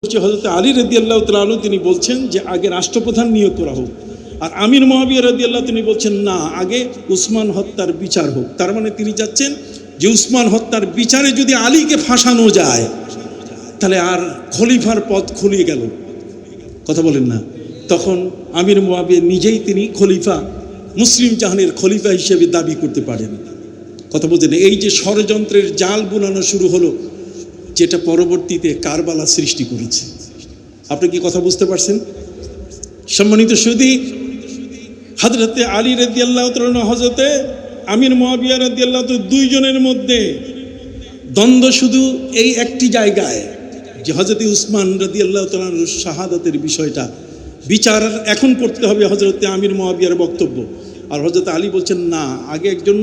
হযরত আলী রাদিয়াল্লাহু তাআলা আনহু তিনি বলছেন যে আগে রাষ্ট্রপ্রধান নিয়োগ করা হোক, আর আমির মুআবিয়া রাদিয়াল্লাহু তিনি বলছেন না, আগে উসমান হত্যার বিচার হোক। তার মানে তিনি যাচ্ছেন যে উসমান হত্যার বিচারে যদি আলীকে ফাঁসানো যায় তাহলে আর খলিফার পথ খুলে গেল। কথা বলেন না? তখন আমির মুআবিয়া নিজেই তিনি খলিফা, মুসলিম জাহানের খলিফা হিসেবে দাবি করতে পারেন। কথা বলছেন? এই যে ষড়যন্ত্রের জাল বুনানো শুরু হলো, যেটা পরবর্তীতে কারবালা সৃষ্টি করেছে। আপনি কি কথা বুঝতে পারছেন? সম্মানিত সুধী, হযরতে আলী রাদিয়াল্লাহু তাআলা হযরতে আমির মুআবিয়া রাদিয়াল্লাহু তাআলা দুইজনের মধ্যে দ্বন্দ্ব শুধু এই একটি জায়গায়, যে হযরতে উসমান রাদিয়াল্লাহু তাআলার শাহাদাতের বিষয়টা বিচার এখন করতে হবে হযরতে আমির মুআবিয়ার বক্তব্য, আর হযরত আলী বলছেন না, আগে একজন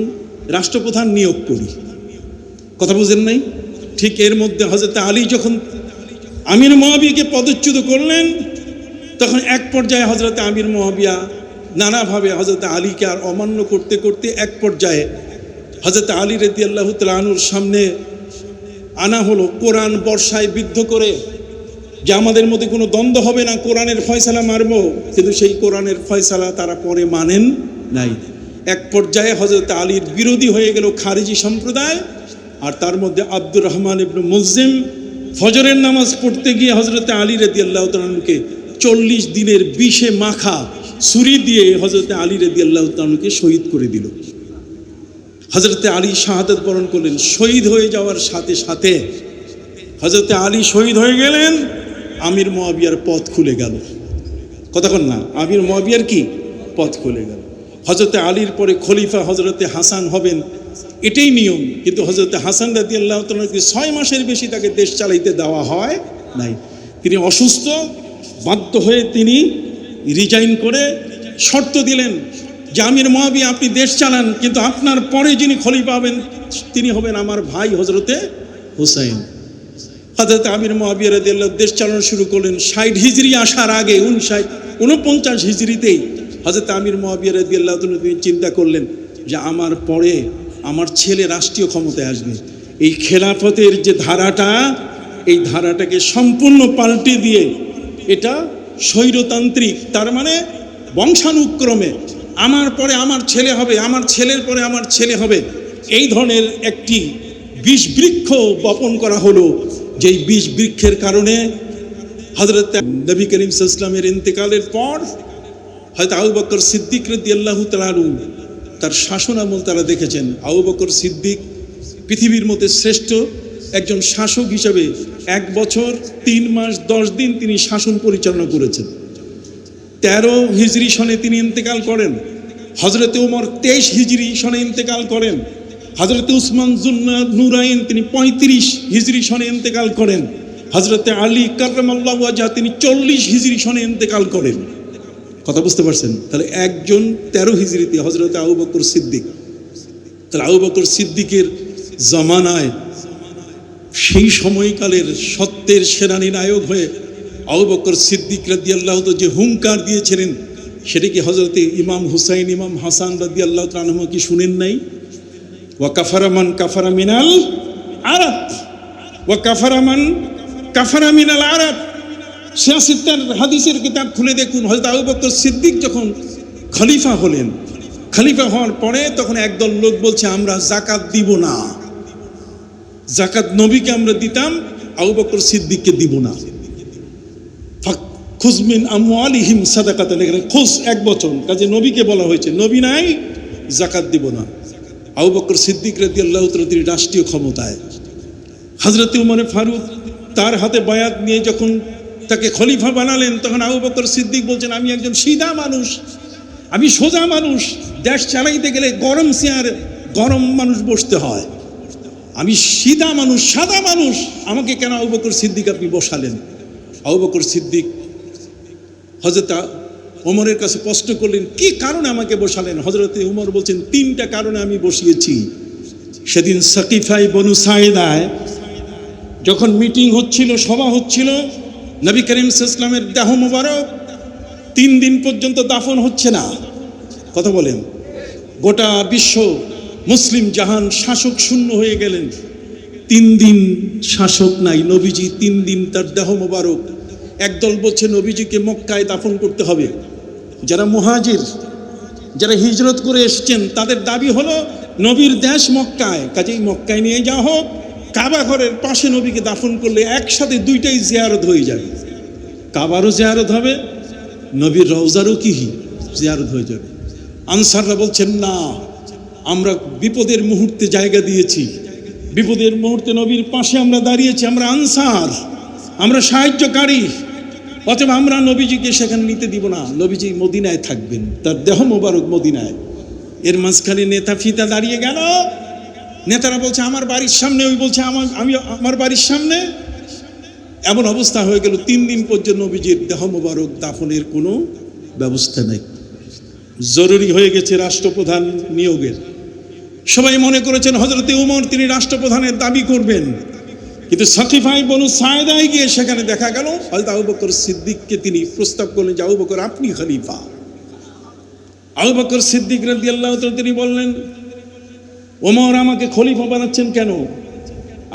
রাষ্ট্রপ্রধান নিয়োগ করি। কথা বুঝেন নাই? ঠিক এর মধ্যে হযরত আলী যখন আমির মুআবিয়াকে পদচ্যুত করলেন, তখন এক পর্যায়ে হযরত আমির মুআবিয়া নানাভাবে হযরত আলীকে আর অমান্য করতে করতে এক পর্যায়ে হযরত আলী রাদিয়াল্লাহু তাআলা আনহুর সামনে আনা হলো কোরআন বর্ষায় বিদ্ধ করে, যে আমাদের মধ্যে কোনো দ্বন্দ্ব হবে না, কোরআনের ফয়সালা মারব। কিন্তু সেই কোরআনের ফয়সালা তারা পরে মানেন নাই। এক পর্যায়ে হযরত আলীর বিরোধী হয়ে গেল খারিজি সম্প্রদায়, আর তার মধ্যে আব্দুর রহমান ইবনে মুলজিম ফজরের নামাজ পড়তে গিয়ে হযরত আলী রাদিয়াল্লাহু তাআলা আনহুকে 40 দিনের বিষে মাখা ছুরি দিয়ে হযরত আলী রাদিয়াল্লাহু তাআলা আনহুকে শহীদ করে দিল। হযরত আলী শাহাদাত বরণ করলেন। শহীদ হয়ে যাওয়ার সাথে সাথে হযরত আলী শহীদ হয়ে গেলেন, আমির মুআবিয়ার পথ খুলে গেল। কতক্ষণ না, আমির মুআবিয়ার কি পথ খুলে গেল। হযরত আলীর পরে খলিফা হযরতে হাসান হবেন, এটাই নিয়ম। কিন্তু হযরতে হাসান রাদিয়াল্লাহু তাআলাকে 6 মাসের বেশি তাকে দেশ চালাইতে দেওয়া হয় নাই। তিনি অসুস্থ, বাধ্য হয়ে তিনি রিজাইন করে শর্ত দিলেন যে আমির মুআবিয়া আপনি দেশ চালান, কিন্তু আপনার পরে যিনি খলিফা হবেন তিনি হবেন আমার ভাই হযরতে হুসাইন। হযরত আমির মুআবিয়া রাদিয়াল্লাহু দেশ চালানো শুরু করলেন। 60 হিজরি আসার আগে 49 হিজরিতেই হযরত আমির মুআবিয়া রাদিয়াল্লাহু তাআলা তিনি চিন্তা করলেন যে আমার পরে আমার ছেলে রাষ্ট্রীয় ক্ষমতায় আসবে। এই খেলাফতের যে ধারাটা, এই ধারাটাকে সম্পূর্ণ পাল্টে দিয়ে এটা স্বৈরতান্ত্রিক, তার মানে বংশানুক্রমে আমার পরে আমার ছেলে হবে, আমার ছেলের পরে আমার ছেলে হবে, এই ধরনের একটি বিষ বৃক্ষ বপন করা হলো। যেই বিষ বৃক্ষের কারণে হযরত নবী করিম সাল্লাল্লাহু আলাইহি ওয়াসাল্লামের ইন্তেকালের পর হযরত আবু বকর সিদ্দিক রাদিয়াল্লাহু তাআলা আনহু তার শাসন আমল তারা দেখেছেন। আবু বকর সিদ্দিক পৃথিবীর মধ্যে শ্রেষ্ঠ একজন শাসক হিসাবে 1 বছর 3 মাস 10 দিন তিনি শাসন পরিচালনা করেছেন। 13 হিজরি সনে তিনি ইন্তেকাল করেন। হযরতে ওমর 23 হিজরি সনে ইন্তেকাল করেন। হযরতে উসমান যুন্নুরাইন তিনি 35 হিজরি সনে ইন্তেকাল করেন। হযরতে আলী কাররামাল্লাহু ওয়াজহা তিনি 40 হিজরি সনে ইন্তেকাল করেন। কথা বুঝতে পারছেন? তাহলে একজন 13 হিজরিতে হযরতে আবু বকর সিদ্দিক, তাহলে আবু বকর সিদ্দিকের জামানায় সেই সময়কালের সত্যের সেনানী নায়ক হয়ে আবু বকর সিদ্দিক রাদিয়াল্লাহু তাআলা যে হুঙ্কার দিয়েছিলেন, সেটা কি হযরতে ইমাম হুসাইন ইমাম হাসান রাদিয়াল্লাহু তাআলা আনহু কি শুনেন নাই? ওয়া কাফারা মান কাফারা মিনাল আরাব, ওয়া কাফারা মান কাফারা মিনাল আরাব। সিয়াসিত্তার হাদিসের কিতাব খুলে দেখুন, হযরত আবু বকর সিদ্দিক যখন খলিফা হলেন, খলিফা হওয়ার পরে তখন একদল লোক বলছে আমরা যাকাত দিব না, যাকাত নবীকে আমরা দিতাম, আবু বকর সিদ্দিককে দিব না। খুজ মিন আমওয়ালিহিম সাদাকাতান, এখানে খুজ এক বচন, কাজে নবীকে বলা হয়েছে, নবী নাই যাকাত দিব না। আবু বকর সিদ্দিক রাদিয়াল্লাহু তাআলা তিনি রাষ্ট্রীয় ক্ষমতায়। হযরত উমর ফারুক তার হাতে বায়াত নিয়ে যখন তাকে খলিফা বানালেন, তখন আবু বকর সিদ্দিক বলছেন আমি একজন সিধা মানুষ, আমি সোজা মানুষ, দেশ চালাইতে গেলে গরম চেয়ারে গরম মানুষ বসতে হয়, আমি সিধা মানুষ, সাদা মানুষ, আমাকে কেন আবু বকর সিদ্দিক আপনি বসালেন? আবু বকর সিদ্দিক হযরত ওমরের কাছে প্রশ্ন করলেন কি কারণে আমাকে বসালেন? হযরতে উমর বলছেন 3টা কারণে আমি বসিয়েছি। সেদিন সাকিফায় বনু সাইদায় যখন মিটিং হচ্ছিল, সভা হচ্ছিল, নবী করিম সাল্লাল্লাহু আলাইহি ওয়াসাল্লামের দেহ মোবারক 3 দিন পর্যন্ত দাফন হচ্ছে না। কথা বলেন? গোটা বিশ্ব মুসলিম জাহান শাসক শূন্য হয়ে গেলেন। 3 দিন শাসক নাই, নবীজি 3 দিন তার দেহ মোবারক। একদল বলছে নবীজিকে মক্কায় দাফন করতে হবে। যারা মুহাজির, যারা হিজরত করে এসেছেন, তাদের দাবি হলো নবীর দেশ মক্কায়, কাজেই মক্কায় নিয়ে যাওয়া হোক। কাবা ঘরের পাশে নবীকে দাফন করলে একসাথে দুইটাই জিয়ারত হয়ে যাবে, কাবারও জিয়ারত হবে, নবীর রওজারও কি জিয়ারত হয়ে যাবে। আনসাররা বলছেন না, আমরা বিপদের মুহূর্তে জায়গা দিয়েছি, বিপদের মুহূর্তে নবীর পাশে আমরা দাঁড়িয়েছি, আমরা আনসার, আমরা সাহায্যকারী, অতএব আমরা নবীজিকে সেখানে নিতে দিব না, নবীজি মদিনায় থাকবেন, তার দেহ মোবারক মদিনায়। এর মাঝখানে নেতা ফিতা দাঁড়িয়ে গেল, নেতারা বলছে আমার বাড়ির সামনে, ওই বলছে আমার বাড়ির সামনে। এমন অবস্থা হয়ে গেল 3 দিন পর্যন্ত নবীজির দেহ মোবারক দাফনের কোনো ব্যবস্থা নেই। জরুরি হয়ে গেছে রাষ্ট্রপ্রধান নিয়োগের। সবাই মনে করেছেন হযরতে উমর তিনি রাষ্ট্রপ্রধানের দাবি করবেন, কিন্তু সাকিফায়ে বনু সায়েদায় গিয়ে সেখানে দেখা গেল হযরত আবু বকর সিদ্দিককে তিনি প্রস্তাব করলেন যে আবু বকর আপনি খলিফা। আবু বকর সিদ্দিক রাদিয়াল্লাহু তাআলা তিনি বললেন, ওমর আমাকে খলিফা বানাচ্ছেন কেন?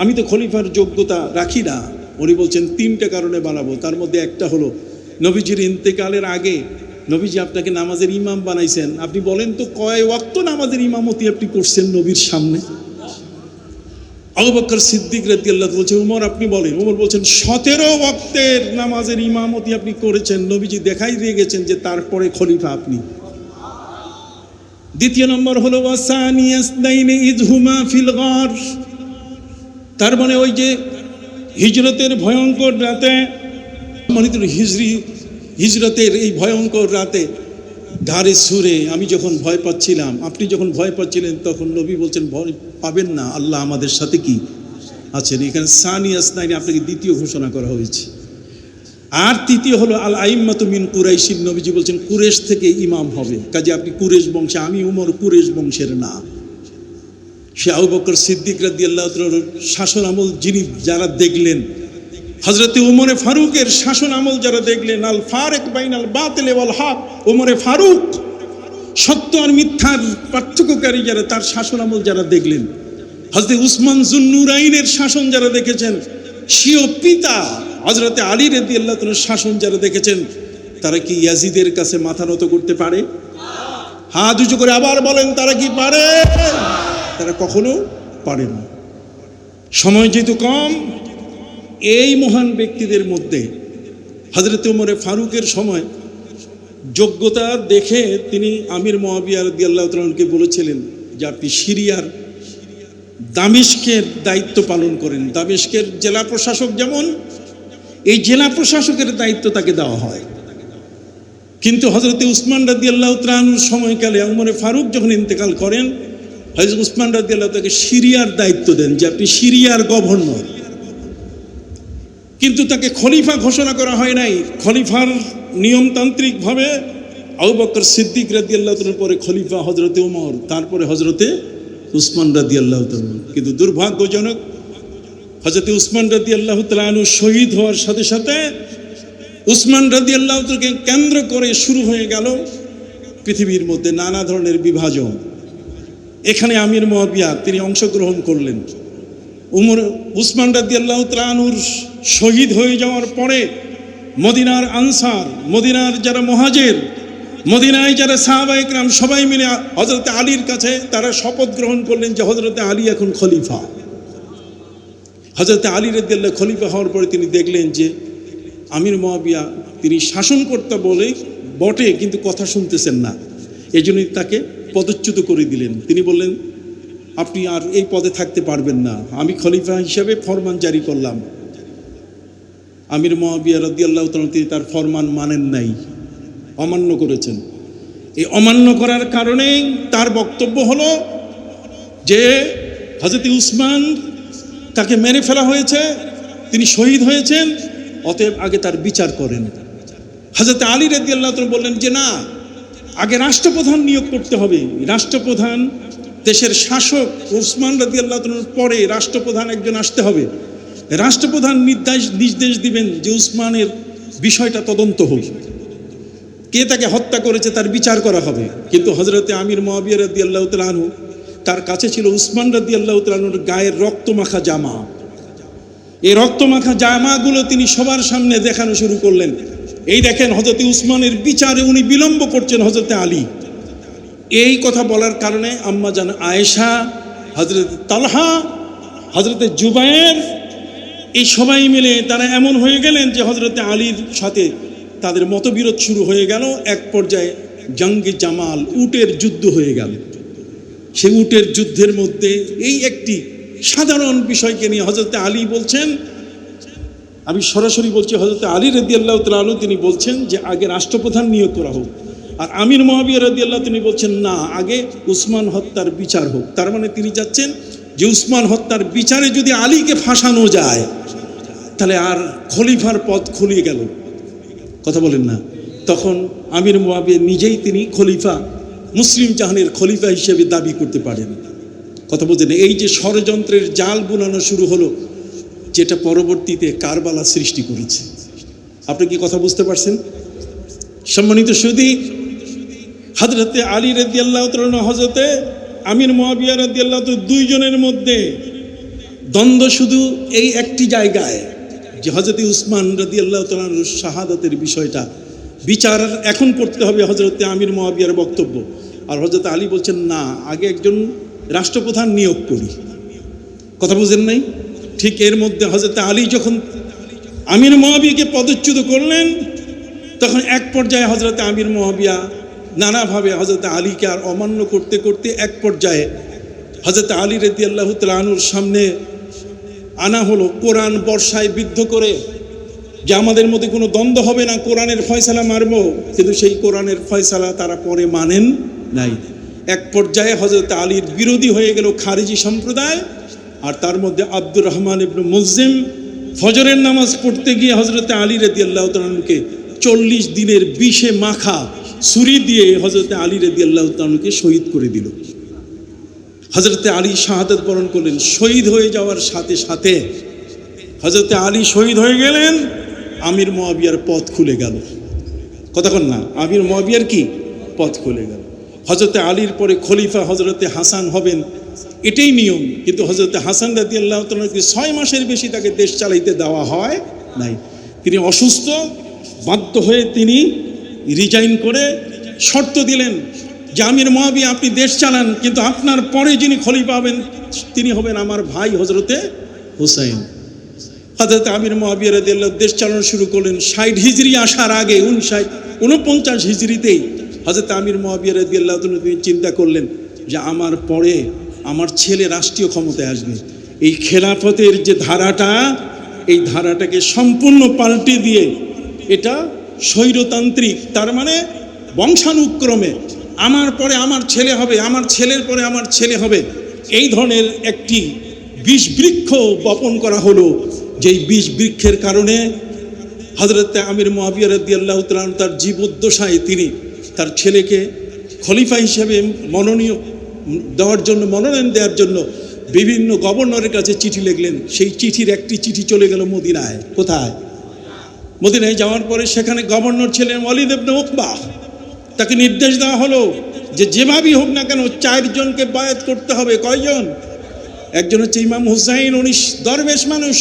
আমি তো খলিফার যোগ্যতা রাখি না। উনি বলছেন 3টা কারণে বানাবো, তার মধ্যে একটা হলো নবীজির ইন্তেকালের আগে নবীজি আপনাকে নামাজের ইমাম বানাইছেন, আপনি বলেন তো কয় ওয়াক্ত নামাজের ইমামতি আপনি করছেন নবীর সামনে? আবু বকর সিদ্দিক রাদিয়াল্লাহু বলছে উমর আপনি বলেন। উমর বলছেন 17 ওয়াক্তের নামাজের ইমামতি আপনি করেছেন, নবীজি দেখাই দিয়ে গেছেন যে তারপরে খলিফা আপনি। দ্বিতীয় নম্বর হলো ওয়াসানিয়াসনাইনি ইযহুমা ফিল গার, তার মানে ওই যে হিজরতের ভয়ঙ্কর রাতে, মনিত হিজরতের এই ভয়ঙ্কর রাতে ধারে সুরে আমি যখন ভয় পাচ্ছিলাম, আপনি যখন ভয় পাচ্ছিলেন, তখন নবী বলছেন ভয় পাবেন না, আল্লাহ আমাদের সাথে কি আছেন। এখানে সানিয়াসনাইনি আপনাকে দ্বিতীয় ঘোষণা করা হয়েছে। আর তৃতীয় হলো আল আইম্মাতু মিন কুরাইশিন, নবীজি বলছেন কুরেশ থেকে ইমাম হবে, কাজে আপনি কুরেশ বংশে, আমি উমর কুরেশ বংশের না। সে আবু বকর সিদ্দিক রাদিয়াল্লাহু তাআলার শাসন আমল যারা দেখলেন, হযরতে উমরে ফারুকের শাসন আমল যারা দেখলেন, আল ফারিক বাইনাল বাতিল ওয়াল হক, উমরে ফারুক সত্য আর মিথ্যার পার্থক্যকারী যারা, তার শাসন আমল যারা দেখলেন, হযরতে উসমান যুন্নুরাইনের শাসন যারা দেখেছেন, স্বীয় পিতা হযরতে আলী রাদিয়াল্লাহু তাআলার শাসন যারা দেখেছেন, তারা কি ইয়াজিদের কাছে মাথা নত করতে পারে? হাত উঁচু করে আবার বলেন, তারা কি পারে? তারা কখনো পারে না। সময় যেহেতু কম, এই মহান ব্যক্তিদের মধ্যে হযরতে উমরে ফারুকের সময় যোগ্যতা দেখে তিনি আমির মুআবিয়া রাদিয়াল্লাহু তাআলাকে বলেছিলেন যে আপনি সিরিয়ার দামেস্কের দায়িত্ব পালন করেন। দামেস্কের জেলা প্রশাসক যেমন, এই জেলা প্রশাসকের দায়িত্ব তাকে দেওয়া হয়। কিন্তু হযরতে উসমান রাদিয়াল্লাহু তাআলার সময়কালে উমরে ফারুক যখন ইন্তেকাল করেন, হযরত উসমান রাদিয়াল্লাহু তাকে সিরিয়ার দায়িত্ব দেন যে আপনি সিরিয়ার গভর্নর। কিন্তু তাকে খলিফা ঘোষণা করা হয় নাই। খলিফার নিয়মতান্ত্রিকভাবে আবু বকর সিদ্দিক রাদিয়াল্লাহু তাআলার পরে খলিফা হযরতে উমর, তারপরে হযরতে উসমান রাদিয়াল্লাহু তাআলা। কিন্তু দুর্ভাগ্যজনক হযরতে উসমান রাদিয়াল্লাহু তাআলা শহীদ হওয়ার সাথে সাথে উসমান রাদিয়াল্লাহু তাআলাকে কেন্দ্র করে শুরু হয়ে গেল পৃথিবীর মধ্যে নানা ধরনের বিভাজন। এখানে আমির মুআবিয়া তিনি অংশগ্রহণ করলেন। উসমান রাদিয়াল্লাহু তাআলার শহীদ হয়ে যাওয়ার পরে মদিনার আনসার, মদিনার যারা মুহাজির, মদিনায় যারা সাহাবায়ে কেরাম সবাই মিলে হযরতে আলীর কাছে তারা শপথ গ্রহণ করলেন যে হযরতে আলী এখন খলিফা। হযরতে আলী রাদিয়াল্লাহু খলিফা হওয়ার পরে তিনি দেখলেন যে আমির মুআবিয়া তিনি শাসনকর্তা বলে বটে, কিন্তু কথা শুনতেছেন না, এই জন্যই তাকে পদচ্যুত করে দিলেন। তিনি বললেন আপনি আর এই পদে থাকতে পারবেন না, আমি খলিফা হিসেবে ফরমান জারি করলাম। আমির মুআবিয়া রাদিয়াল্লাহু তাআলা তিনি তার ফরমান মানেন নাই, অমান্য করেছেন। এই অমান্য করার কারণে তার বক্তব্য হলো যে হযরত উসমান তাকে মেরে ফেলা হয়েছে, তিনি শহীদ হয়েছেন, অতএব আগে তার বিচার করেন। হযরত আলী রাদিয়াল্লাহু তাআলা বললেন যে না, আগে রাষ্ট্রপ্রধান নিয়োগ করতে হবে। রাষ্ট্রপ্রধান দেশের শাসক উসমান রাদিয়াল্লাহু তাআলার পরে রাষ্ট্রপ্রধান একজন আসতে হবে। রাষ্ট্রপ্রধান নির্দেশ দিবেন যে উসমানের বিষয়টা তদন্ত হোক, কে তাকে হত্যা করেছে তার বিচার করা হবে। কিন্তু হযরতে আমির মুআবিয়া রাদিয়াল্লাহু তাআলা আনহু তার কাছে ছিল উসমান রাদিয়াল্লাহু তাআলা আনহুর গায়ের রক্তমাখা জামা। এই রক্তমাখা জামাগুলো তিনি সবার সামনে দেখানো শুরু করলেন। এই দেখেন হযরতে উসমানের বিচারে উনি বিলম্ব করছেন হযরতে আলী। এই কথা বলার কারণে আম্মা জান আয়েশা, হযরতে তালহা, হযরতে জুবায়ের এই সবাই মিলে তারা এমন হয়ে গেলেন যে হযরতে আলীর সাথে তাদের মতবিরোধ শুরু হয়ে গেল। এক পর্যায়ে জঙ্গে জামাল, উটের যুদ্ধ হয়ে গেল। সে উটের যুদ্ধের মধ্যে এই একটি সাধারণ বিষয়কে নিয়ে হযরতে আলী বলছেন, আমি সরাসরি বলছি, হযরতে আলী রাদিয়াল্লাহু তাআলা আনহু তিনি বলছেন যে আগে রাষ্ট্রপ্রধান নিয়োগ করা হোক, আর আমির মুআবিয়া রাদিয়াল্লাহু তিনি বলছেন না, আগে উসমান হত্যার বিচার হোক। তার মানে তিনি যাচ্ছেন যে উসমান হত্যার বিচারে যদি আলীকে ফাঁসানো যায় তাহলে আর খলিফার পদ খুলিয়ে গেল। কথা বলেন না? তখন আমির মুআবিয়া নিজেই তিনি খলিফা, মুসলিম জাহানের খলিফা হিসেবে দাবি করতে পারেন। কথা বলছেন? এই যে ষড়যন্ত্রের জাল বুনানো শুরু হলো, যেটা পরবর্তীতে কারবালা সৃষ্টি করেছে। আপনি কি কথা বুঝতে পারছেন? সম্মানিত সুধী, হযরতে আলী রাদিয়াল্লাহু তাআলা হযরতে আমির মুআবিয়া রাদিয়াল্লাহু তাআলা দুইজনের মধ্যে দ্বন্দ্ব শুধু এই একটি জায়গায় যে হযরতে উসমান রাদিয়াল্লাহু তাআলার শাহাদাতের বিষয়টা বিচার এখন করতে হবে হযরতে আমির মুআবিয়ার বক্তব্য। আর হযরতে আলী বলছেন না, আগে একজন রাষ্ট্রপ্রধান নিয়োগ করি। কথা বুঝেন নাই? ঠিক এর মধ্যে হযরতে আলী যখন আমির মুআবিয়াকে পদচ্যুত করলেন, তখন এক পর্যায়ে হযরতে আমির মুআবিয়া নানাভাবে হযরতে আলীকে আর অমান্য করতে করতে এক পর্যায়ে হযরতে আলী রাদিয়াল্লাহু তাআলা আনহুর সামনে আনা হলো কোরআন বর্ষায় বিদ্ধ করে, যে আমাদের মধ্যে কোনো দ্বন্দ্ব হবে না, কোরআনের ফয়সালা মারব। কিন্তু সেই কোরআনের ফয়সালা তারা পরে মানেন নাই। এক পর্যায়ে হযরতে আলীর বিরোধী হয়ে গেল খারিজি সম্প্রদায়। আর তার মধ্যে আব্দুর রহমান ইবনে মুলজিম ফজরের নামাজ পড়তে গিয়ে হযরতে আলী রাদিয়াল্লাহু তাআলা আনহুকে 40 দিনের বিষে মাখা ছুরি দিয়ে হযরতে আলী রাদিয়াল্লাহু তাআলা আনহুকে শহীদ করে দিল। হযরতে আলী শাহাদাত বরণ করলেন। শহীদ হয়ে যাওয়ার সাথে সাথে হযরতে আলী শহীদ হয়ে গেলেন, আমির মুআবিয়ার পথ খুলে গেল। কথা কন না? আমির মুআবিয়ার কি পথ খুলে গেল। হযরতে আলীর পরে খলিফা হযরতে হাসান হবেন, এটাই নিয়ম। কিন্তু হযরতে হাসান রাদিয়াল্লাহু তাআলা 6 মাসের বেশি তাকে দেশ চালাইতে দেওয়া হয় নাই। তিনি অসুস্থ, বাধ্য হয়ে তিনি রিজাইন করে শর্ত দিলেন যে আমির মুআবিয়া আপনি দেশ চালান, কিন্তু আপনার পরে যিনি খলিফা হবেন তিনি হবেন আমার ভাই হযরতে হুসাইন। হযরতে আমির মুআবিয়া রাদিয়াল্লাহু দেশ চালানো শুরু করলেন। 60 হিজরি আসার আগে 49 হিজরিতেই হযরতে আমির মুআবিয়া রাদিয়াল্লাহু তাআলা তিনি চিন্তা করলেন যে আমার পরে আমার ছেলে রাষ্ট্রীয় ক্ষমতায় আসবে। এই খেলাফতের যে ধারাটা, এই ধারাটাকে সম্পূর্ণ পাল্টে দিয়ে এটা স্বৈরতান্ত্রিক, তার মানে বংশানুক্রমে আমার পরে আমার ছেলে হবে, আমার ছেলের পরে আমার ছেলে হবে, এই ধরনের একটি বিষ বৃক্ষ বপন করা হলো। যেই বিষ বৃক্ষের কারণে হযরতে আমির মুআবিয়া রাদিয়াল্লাহু তাআলা তার জীবদ্দশায় তিনি তার ছেলেকে খলিফা হিসেবে মনোনয়ন দেওয়ার জন্য বিভিন্ন গভর্নরের কাছে চিঠি লিখলেন। সেই চিঠির একটি চিঠি চলে গেল মদিনায়। কোথায়? মদিনায় যাওয়ার পরে সেখানে গভর্নর ছিলেন ওয়ালিদ ইবনে উকবা। তাকে নির্দেশ দেওয়া হলো যে যেভাবেই হোক না কেন 4 জনকে বায়াত করতে হবে। কয়জন? একজন হচ্ছে ইমাম হুসাইন, উনি দরবেশ মানুষ।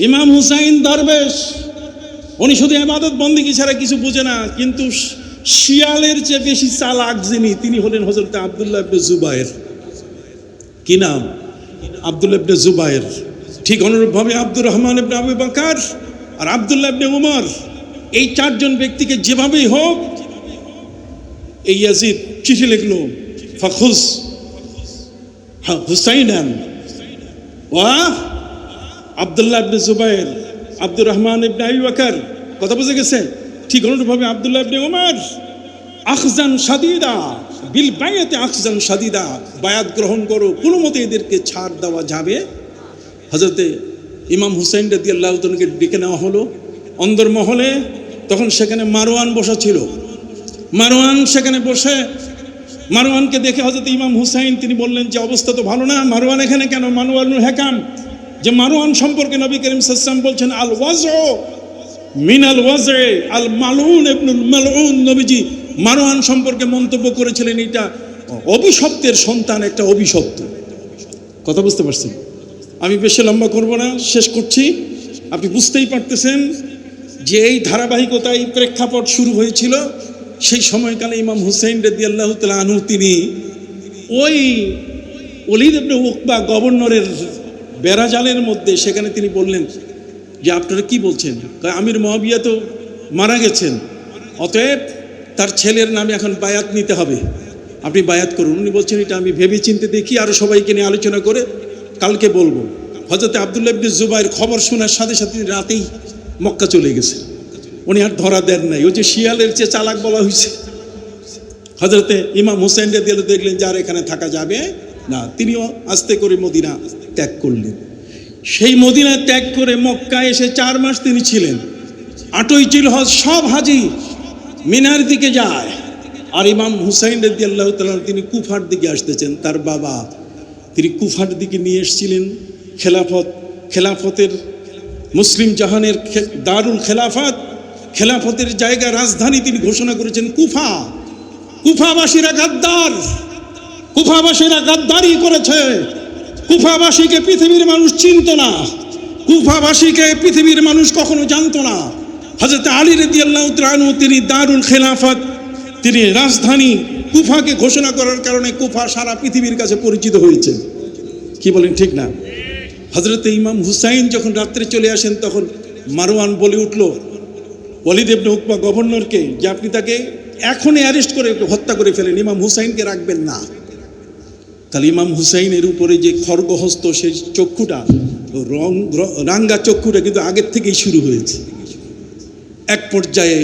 ইমাম হুসাইন দরবেশ, উনি শুধু ইবাদত বন্দেগী ছাড়া কিছু বুঝে না, কিন্তু শিয়ালের চেয়ে বেশি চালাক যিনি, তিনি হলেন হযরত আব্দুল্লাহ ইবনে জুবায়ের। কি নাম? আব্দুল্লাহ ইবনে জুবায়ের। ঠিক অনুরূপভাবে আব্দুর রহমান ইবনে আবু বকর আর আব্দুল্লাহ ইবনে উমর, এই 4 জন ব্যক্তিকে যেভাবেই হোক এই ইয়াজিদ চিঠি লিখল, ফাখুজ হুসাইনান ওয়া আব্দুল্লাহ ইবনে জুবায়ের, আব্দুর রহমান ইবনে আবু বকর। কথা বুঝে গেছে? ঠিক অনুরূপভাবে আব্দুল্লাহ ইবনে উমর আখজান শাদীদা বিল বায়াতে, আখজান শাদীদা, বায়াত গ্রহণ করো, কোনো মতে এদেরকে ছাড় দেওয়া যাবে। হযরতে ইমাম হুসাইন রাদিয়াল্লাহু তাআলাকে ডেকে নেওয়া হলো অন্দরমহলে। তখন সেখানে মারওয়ান বসা ছিল। মারওয়ান সেখানে বসে, মারওয়ানকে দেখে হযরত ইমাম হুসাইন তিনি বললেন যে অবস্থা তো ভালো না, মারওয়ান এখানে কেন? মারওয়ানুল হাকাম, যে মারওয়ান সম্পর্কে নবী করিম সাল্লাল্লাহু আলাইহি ওয়াসাল্লাম বলছেন আল ওয়াজউ মিনাল ওয়াজঈ আল মালউন ইবনুল মালউন। নবীজি মারওয়ান সম্পর্কে মন্তব্য করেছিলেন এটা অভিশপ্তের সন্তান, একটা অভিশপ্ত। কথা বুঝতে পারছেন? আমি বেশি লম্বা করব না, শেষ করছি। আপনি বুঝতেই পারতেছেন যে এই ধারাবাহিকতায় প্রেক্ষাপট শুরু হয়েছিল সেই সময়কালে ইমাম হুসাইন রাদিয়াল্লাহু তাআলা আনহু তিনি ওই ওলীদ ইবনে উকবা গভর্নরের বেড়াজালের মধ্যে, সেখানে তিনি বললেন যে আপনারা কি বলছেন? আমির মুয়াবিয়া তো মারা গেছেন, অতএব তার ছেলের নামে এখন বায়াত নিতে হবে, আপনি বায়াত করুন। উনি বলছেন এটা আমি ভেবে চিন্তে দেখি, আরও সবাইকে নিয়ে আলোচনা করে কালকে বলবো। হযরত আব্দুল্লাহ ইবনে জুবাইর খবর শোনার সাথে সাথে রাতেই মক্কা চলে গেছে, উনি আর ধরা দেন নাই। ওই যে শিয়ালের চেয়ে চালাক বলা হয়েছে। হযরতে ইমাম হুসাইন রাদিয়াল্লাহু দেখলেন যে আর এখানে থাকা যাবে না, তিনিও আস্তে করে মদিনা ত্যাগ করলেন। সেই মদিনা ত্যাগ করে মক্কায় এসে 4 মাস তিনি ছিলেন। 8ই জিলহজ সব হাজি মিনার দিকে যায়, আর ইমাম হুসাইন রাদিয়াল্লাহু তাআলা তিনি কুফার দিকে আসতেছেন। তার বাবা তিনি কুফার দিকে নিয়ে এসেছিলেন। খেলাফতের মুসলিম জাহানের দারুল খেলাফতের জায়গা, রাজধানী তিনি ঘোষণা করেছেন কুফা। কুফাবাসীরা গাদ্দার, কুফাবাসীরা গাদ্দারি করেছে। কুফাবাসীকে পৃথিবীর মানুষ চিনত না, কুফাবাসীকে পৃথিবীর মানুষ কখনো জানতো না। হযরত আলী রাদিয়াল্লাহু তাআলা আনহু তিনি দারুল খেলাফত, তিনি রাজধানী কুফাকে ঘোষণা করার কারণে কুফা সারা পৃথিবীর কাছে পরিচিত হয়েছে। কি বলেন, ঠিক না? হযরত ইমাম হুসাইন যখন রাত্রে চলে আসেন, তখন মারওয়ান বলে উঠল ওলীদ ইবনে উকবা গভর্নরকে যে আপনি তাকে এখনই অ্যারেস্ট করে হত্যা করে ফেলেন, ইমাম হুসাইনকে রাখবেন না। তাহলে ইমাম হুসাইনের উপরে যে খড়গহস্ত, সেই চক্ষুটা, রাঙ্গা চক্ষুটা কিন্তু আগের থেকেই শুরু হয়েছে। এক পর্যায়ে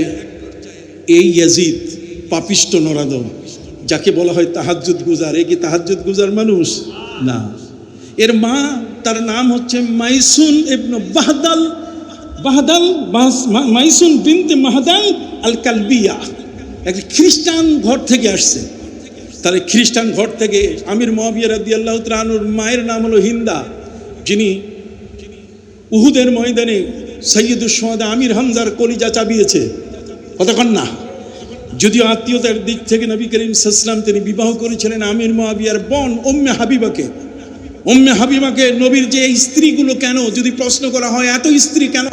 এই ইয়াজিদ পাপিষ্ট নরাদম, যাকে বলা হয় তাহাজ্জুদ গুজার, এ কি তাহাজ্জুদ গুজার মানুষ না। এর মা, তার নাম হচ্ছে মাইসুন ইবনে মাইসুন বিনতে মাহদাল আল কালবিয়া, এক খ্রিস্টান ঘর থেকে আসছে। তাহলে খ্রিস্টান ঘর থেকে আমির মুয়াবিয়া রাদিয়াল্লাহু তাআলা আনহুর মায়ের নাম হলো হিন্দা, যিনি উহুদের ময়দানে সৈয়দুস শুহাদা আমির হামজার কলিজা চাবিয়েছে। কতক্ষণ না, যদিও আত্মীয়তার দিক থেকে নবী করিম সাল্লাল্লাহু আলাইহি ওয়াসাল্লাম তিনি বিবাহ করেছিলেন আমির মুয়াবিয়ার বোন উম্মে হাবিবাকে। নবীর যে স্ত্রীগুলো কেন, যদি প্রশ্ন করা হয় এত স্ত্রী কেন